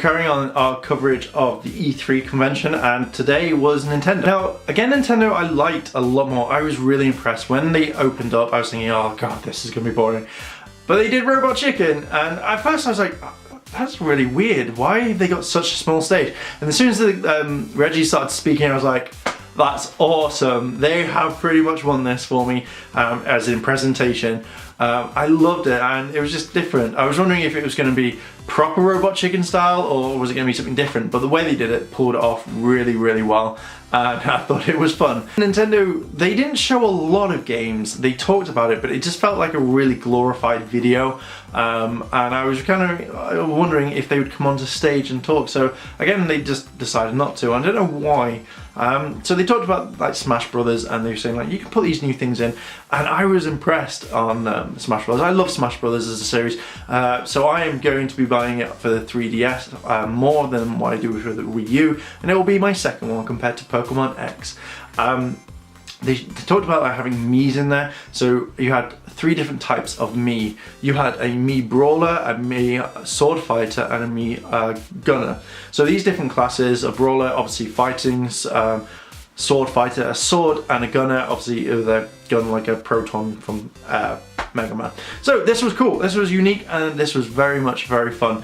carrying on our coverage of the E3 convention, and today was Nintendo. Now, again, Nintendo I liked a lot more. I was really impressed. When they opened up, I was thinking, oh god, this is gonna be boring. But they did Robot Chicken, and at first I was like, that's really weird. Why have they got such a small stage? And as soon as Reggie started speaking, I was like, that's awesome. They have pretty much won this for me as in presentation. I loved it, and it was just different. I was wondering if it was going to be proper Robot Chicken style or was it going to be something different, but the way they did it pulled it off really, really well, and I thought it was fun. Nintendo, they didn't show a lot of games. They talked about it, but it just felt like a really glorified video, and I was kind of wondering if they would come onto stage and talk. So again, they just decided not to. I don't know why. So they talked about like Smash Brothers, and they were saying like you can put these new things in, and I was impressed on Smash Brothers. I love Smash Brothers as a series, so I am going to be buying it for the 3DS more than what I do with the Wii U, and it will be my second one compared to Pokemon X. They talked about like having Miis in there, so you had 3 different types of Mii. You had a Mii Brawler, a Mii Sword Fighter, and a Mii Gunner. So these different classes, a Brawler obviously fighting, Sword Fighter, a sword, and a Gunner, obviously with a gun like a Proton from Mega Man. So this was cool, this was unique, and this was very fun.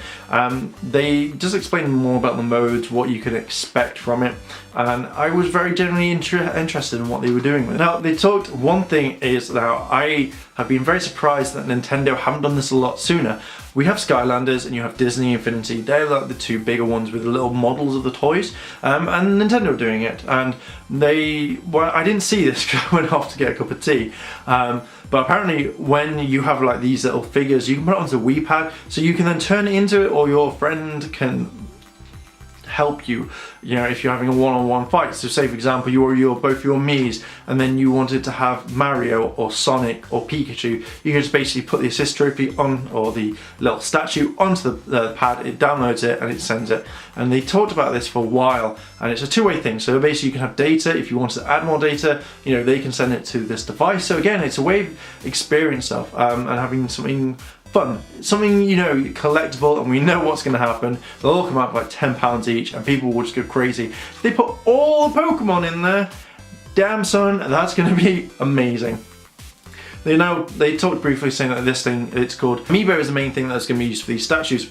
They just explained more about the modes, what you can expect from it, and I was very genuinely interested in what they were doing with it. Now, they talked, one thing is now I have been very surprised that Nintendo haven't done this a lot sooner. We have Skylanders and you have Disney Infinity. They're like the 2 bigger ones with the little models of the toys, and Nintendo are doing it. And I didn't see this because I went off to get a cup of tea. But apparently when you have like these little figures, you can put it onto the Wii Pad, so you can then turn it into it, or your friend can help you, you know, if you're having a one-on-one fight. So say for example you're both your Miis, and then you wanted to have Mario or Sonic or Pikachu, you can just basically put the assist trophy on, or the little statue onto the pad, it downloads it and it sends it. And they talked about this for a while, and it's a 2-way thing. So basically you can have data, if you want to add more data, you know, they can send it to this device. So again, it's a way of experiencing stuff and having something fun, something, you know, collectible, and we know what's going to happen. They'll all come out for like £10 each, and people will just go crazy. They put all the Pokemon in there. Damn son, that's going to be amazing. They talked briefly saying that this thing, it's called Amiibo, is the main thing that's going to be used for these statues.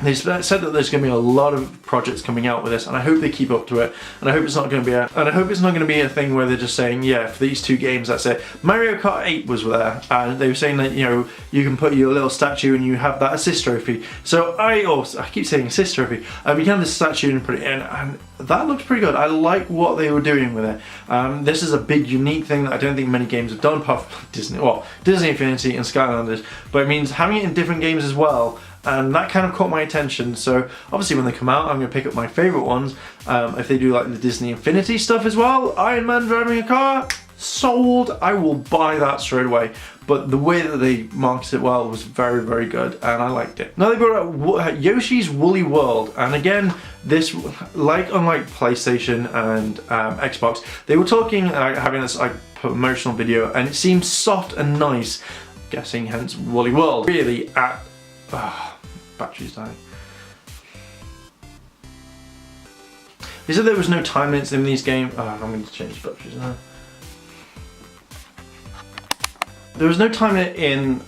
They said that there's going to be a lot of projects coming out with this, and I hope they keep up to it. And I hope it's not going to be a thing where they're just saying, yeah, for these 2 games, that's it. Mario Kart 8 was there, and they were saying that, you know, you can put your little statue and you have that assist trophy. So I keep saying assist trophy. You can have this statue and put it in, and that looks pretty good. I like what they were doing with it. This is a big, unique thing that I don't think many games have done, apart from Disney. Well, Disney Infinity and Skylanders, but it means having it in different games as well. And that kind of caught my attention, so obviously when they come out I'm going to pick up my favourite ones. If they do like the Disney Infinity stuff as well, Iron Man driving a car, sold, I will buy that straight away. But the way that they marketed it well was very good, and I liked it. Now they brought out Yoshi's Woolly World, and again, this, like unlike PlayStation and Xbox, they were talking, having this like promotional video, and it seemed soft and nice, guessing hence Woolly World. Really battery's dying. They said there was no time limits in these games. I'm going to change batteries now. There was no time limit in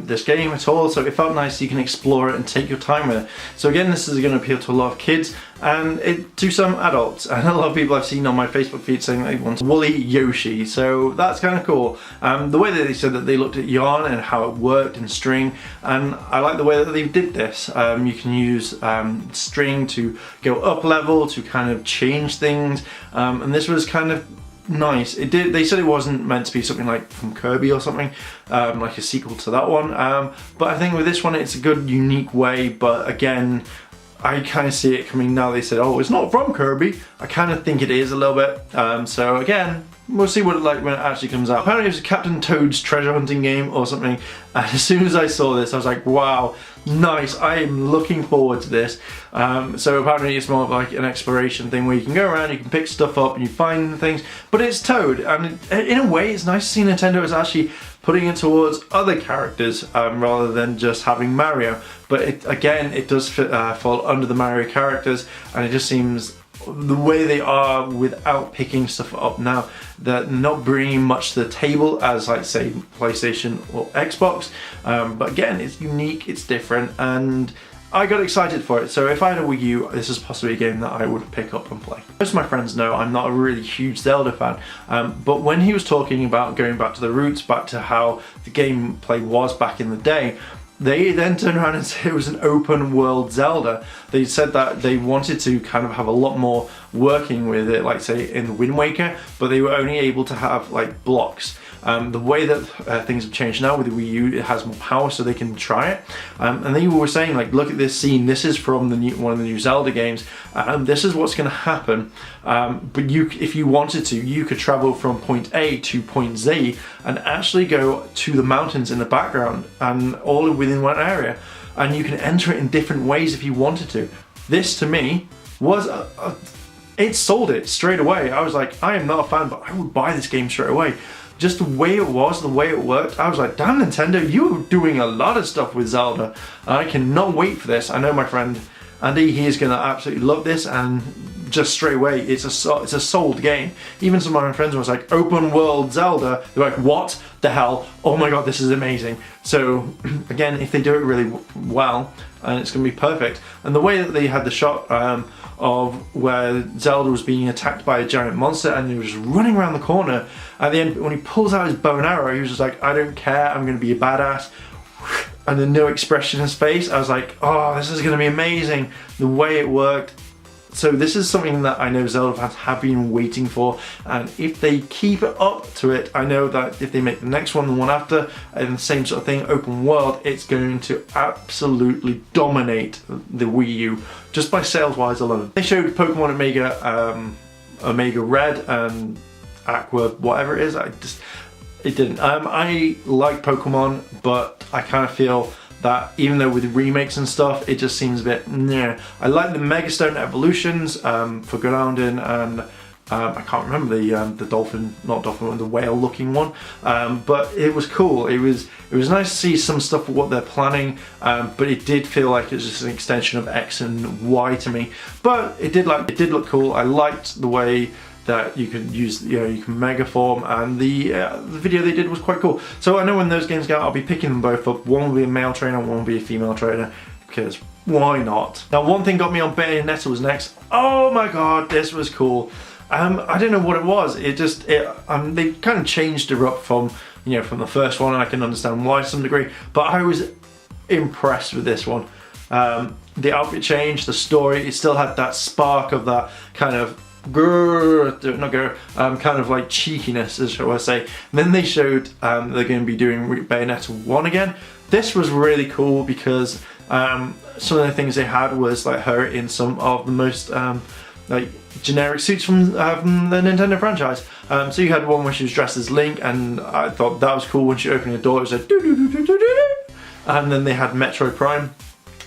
this game at all, so it felt nice. You can explore it and take your time with it. So again, this is going to appeal to a lot of kids and to some adults, and a lot of people I've seen on my Facebook feed saying they want Woolly Yoshi, so that's kind of cool. The way that they said that they looked at yarn and how it worked in string, and I like the way that they did this. You can use string to go up level, to kind of change things, and this was kind of nice. They said it wasn't meant to be something like from Kirby or something, like a sequel to that one, but I think with this one it's a good, unique way. But again, I kind of see it coming now. They said, oh, it's not from Kirby. I kind of think it is a little bit, so again, we'll see what it's like when it actually comes out. Apparently it was Captain Toad's treasure hunting game or something, and as soon as I saw this I was like, wow, nice, I am looking forward to this. So apparently it's more of like an exploration thing where you can go around, you can pick stuff up and you find things, but it's Toad, and in a way it's nice to see Nintendo is actually putting it towards other characters rather than just having Mario. But it does fall under the Mario characters, and it just seems the way they are without picking stuff up now, they're not bringing much to the table as like say PlayStation or Xbox, but again it's unique, it's different, and I got excited for it. So if I had a Wii U, this is possibly a game that I would pick up and play. Most of my friends know I'm not a really huge Zelda fan, but when he was talking about going back to the roots, back to how the gameplay was back in the day, they then turned around and said it was an open world Zelda. They said that they wanted to kind of have a lot more working with it, like say in Wind Waker, but they were only able to have like blocks. The way that things have changed now with the Wii U, it has more power so they can try it. And they were saying like, look at this scene, this is from one of the new Zelda games, this is what's going to happen. But if you wanted to, you could travel from point A to point Z and actually go to the mountains in the background and all within one area. And you can enter it in different ways if you wanted to. This to me was it sold it straight away. I was like, I am not a fan, but I would buy this game straight away. Just the way it was, the way it worked, I was like, damn Nintendo, you were doing a lot of stuff with Zelda. And I cannot wait for this. I know my friend Andy, he is going to absolutely love this, and just straight away, it's a sold game. Even some of my friends was like, open world Zelda, they're like, what the hell? Oh my god, this is amazing. So again, if they do it really well, and it's going to be perfect. And the way that they had the shot of where Zelda was being attacked by a giant monster and he was running around the corner, at the end when he pulls out his bow and arrow, he was just like, I don't care, I'm going to be a badass. And then no expression in his face. I was like, oh, this is going to be amazing. The way it worked. So this is something that I know Zelda fans have been waiting for, and if they keep it up to it, I know that if they make the next one, the one after, and the same sort of thing, open world, it's going to absolutely dominate the Wii U, just by sales wise alone. They showed Pokemon Omega Red and Aqua, whatever it is, it didn't. I like Pokemon, but I kind of feel that even though with remakes and stuff, it just seems a bit nah. I like the Megastone evolutions for Groudon and I can't remember the dolphin, not dolphin, the whale looking one, but it was cool. It was nice to see some stuff of what they're planning, but it did feel like it was just an extension of X and Y to me. But it did look cool. I liked the way that you can use, you can mega form, and the video they did was quite cool. So I know when those games go out, I'll be picking them both up. One will be a male trainer, one will be a female trainer, because why not? Now, one thing got me on Bayonetta was next. Oh my god, this was cool. I don't know what it was. They kind of changed it up from from the first one, and I can understand why to some degree. But I was impressed with this one. The outfit change, the story, it still had that spark of that kind of kind of like cheekiness, as shall I say. And then they showed they're going to be doing Bayonetta 1 again. This was really cool because some of the things they had was like her in some of the most like generic suits from the Nintendo franchise. So you had one where she was dressed as Link, and I thought that was cool. When she opened the door, it was like doo doo doo doo doo doo. And then they had Metroid Prime,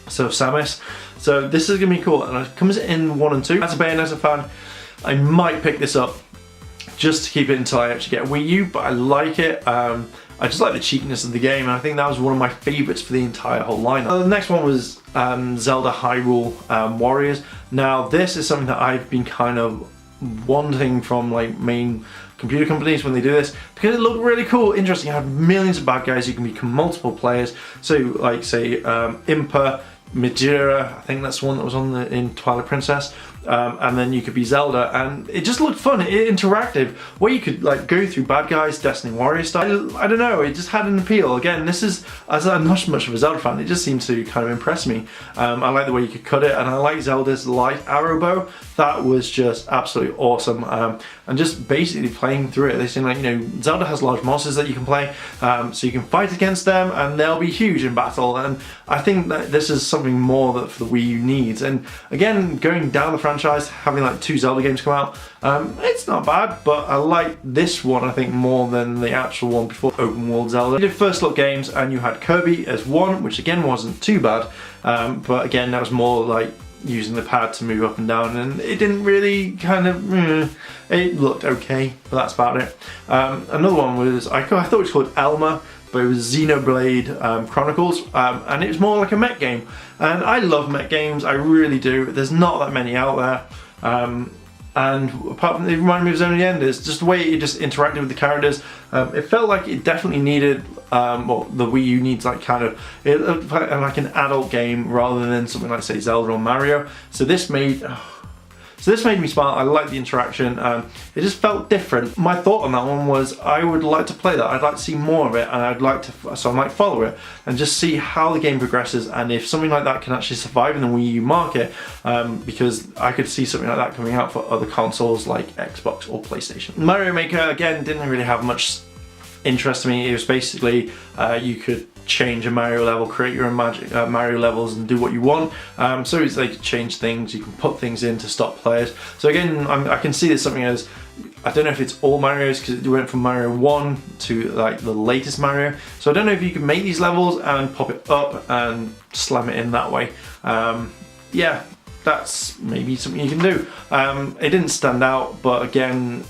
so Samus. So this is gonna be cool, and it comes in 1 and 2. As a Bayonetta fan, I might pick this up just to keep it until I actually get a Wii U, but I like it. I just like the cheekiness of the game, and I think that was one of my favourites for the entire whole lineup. The next one was Zelda Hyrule Warriors. Now this is something that I've been kind of wanting from like main computer companies when they do this, because it looked really cool, interesting. You have millions of bad guys, you can become multiple players. So like say Impa, Majira, I think that's one that was on in Twilight Princess, and then you could be Zelda, and it just looked fun, interactive, where you could like go through bad guys, Destiny Warrior style. I don't know, it just had an appeal. Again, this is, as I'm not much of a Zelda fan, it just seemed to kind of impress me. I like the way you could cut it, and I like Zelda's light arrow bow. That was just absolutely awesome. And just basically playing through it, they seem like, Zelda has large monsters that you can play, so you can fight against them, and they'll be huge in battle. And I think that this is something more that for the Wii U needs. And again, going down the franchise, having like 2 Zelda games come out, it's not bad, but I like this one, I think, more than the actual one before, Open World Zelda. You did first look games, and you had Kirby as one, which again wasn't too bad, but again, that was more like using the pad to move up and down, and it didn't really kind of, it looked okay, but that's about it. Another one was, I thought it was called Elma, but it was Xenoblade Chronicles, and it was more like a mech game. And I love mech games, I really do. There's not that many out there. And apart from, it reminded me of Zone of the Enders, just the way it just interacted with the characters. It felt like it definitely needed, well, the Wii U needs like kind of, it looked like an adult game rather than something like, say, Zelda or Mario. So this made me smile. I like the interaction. It just felt different. My thought on that one was I would like to play that. I'd like to see more of it, and I'd like to, so I might follow it and just see how the game progresses, and if something like that can actually survive in the Wii U market, because I could see something like that coming out for other consoles like Xbox or PlayStation. Mario Maker, again, didn't really have much interest to me. It was basically, you could change a Mario level, create your own Mario levels and do what you want. So it's like change things, you can put things in to stop players. So again, I can see this something as, I don't know if it's all Marios because it went from Mario 1 to like the latest Mario. So I don't know if you can make these levels and pop it up and slam it in that way. Yeah, that's maybe something you can do. It didn't stand out, but again,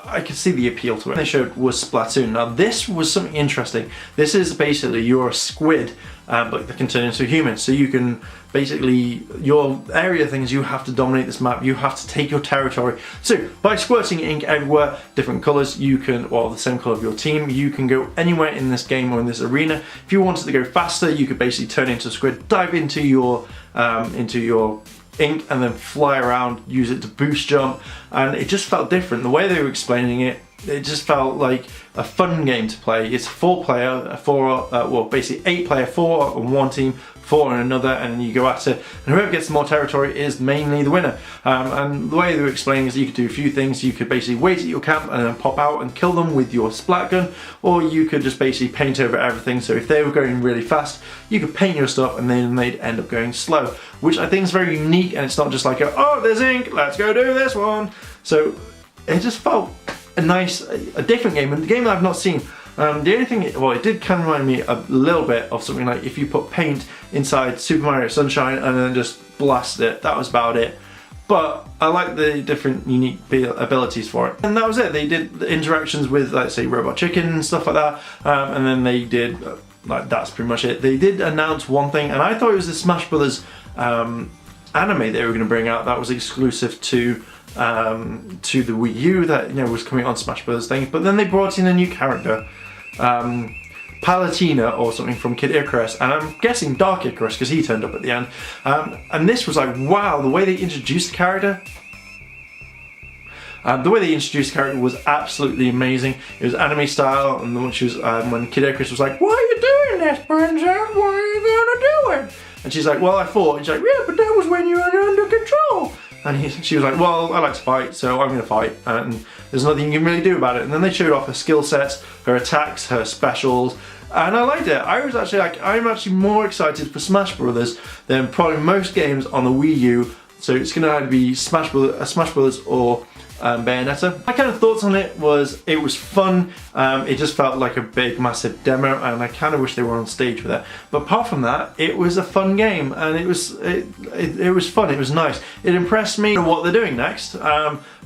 I could see the appeal to it. They showed was Splatoon. Now this was something interesting. This is basically, you're a squid, but they can turn into a human. So you can basically, your area things, you have to dominate this map, you have to take your territory. So by squirting ink everywhere, different colors, you can, well, the same color of your team, you can go anywhere in this game or in this arena. If you wanted to go faster, you could basically turn into a squid, dive into your ink and then fly around, use it to boost jump, and it just felt different. The way they were explaining it, it just felt like a fun game to play. It's 4 player, well, basically 8 player, 4 on one team, 4 on another, and you go at it, and whoever gets more territory is mainly the winner. And the way they were explaining is you could do a few things. You could basically wait at your camp and then pop out and kill them with your splat gun, or you could just basically paint over everything. So if they were going really fast, you could paint your stuff and then they'd end up going slow, which I think is very unique, and it's not just like, oh, there's ink, let's go do this one. So it just felt a nice, a different game, and the game that I've not seen. The only thing, well, it did kind of remind me a little bit of something like if you put paint inside Super Mario Sunshine and then just blast it, that was about it. But I like the different unique abilities for it. And that was it. They did the interactions with, let's say, Robot Chicken and stuff like that, and then they did, like, that's pretty much it. They did announce one thing, and I thought it was the Smash Brothers anime they were going to bring out that was exclusive to the Wii U, that, you know, was coming on Smash Brothers thing. But then they brought in a new character, Palutena or something from Kid Icarus, and I'm guessing Dark Icarus because he turned up at the end. And this was like, wow, the way they introduced the character. Was absolutely amazing. It was anime style, and when she was, when Kid Icarus was like, "Why are you doing this, princess? Why are you gonna do it?" And she's like, "Well, I fought." And she's like, "Yeah, but that was when you were under control." And she was like, "Well, I like to fight, so I'm going to fight, and there's nothing you can really do about it." And then they showed off her skill sets, her attacks, her specials, and I liked it. I was actually like, I'm actually more excited for Smash Brothers than probably most games on the Wii U. So it's going to either be Smash Brothers or Bayonetta. My kind of thoughts on it was fun. It just felt like a big massive demo, and I kind of wish they were on stage with it. But apart from that, it was a fun game, and it was fun. It was nice. It impressed me what they're doing next.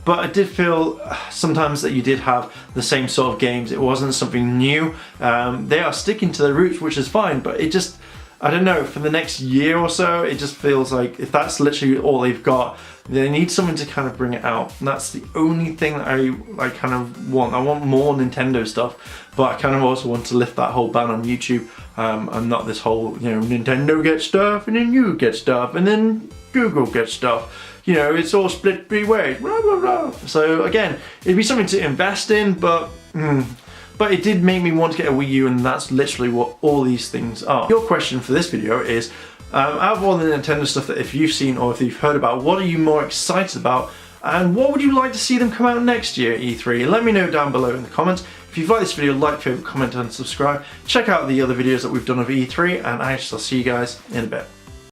But I did feel sometimes that you did have the same sort of games. It wasn't something new. They are sticking to their roots, which is fine, but it just, I don't know, for the next year or so, it just feels like if that's literally all they've got, they need something to kind of bring it out. And that's the only thing that I kind of want. I want more Nintendo stuff, but I kind of also want to lift that whole ban on YouTube, and not this whole, you know, Nintendo gets stuff and then you get stuff and then Google gets stuff. You know, it's all split 3 ways, blah, blah, blah. So again, it'd be something to invest in, but it did make me want to get a Wii U, and that's literally what all these things are. Your question for this video is, out of all the Nintendo stuff that if you've seen or if you've heard about, what are you more excited about? And what would you like to see them come out next year at E3? Let me know down below in the comments. If you've liked this video, like, favourite, comment and subscribe. Check out the other videos that we've done of E3, and I shall see you guys in a bit.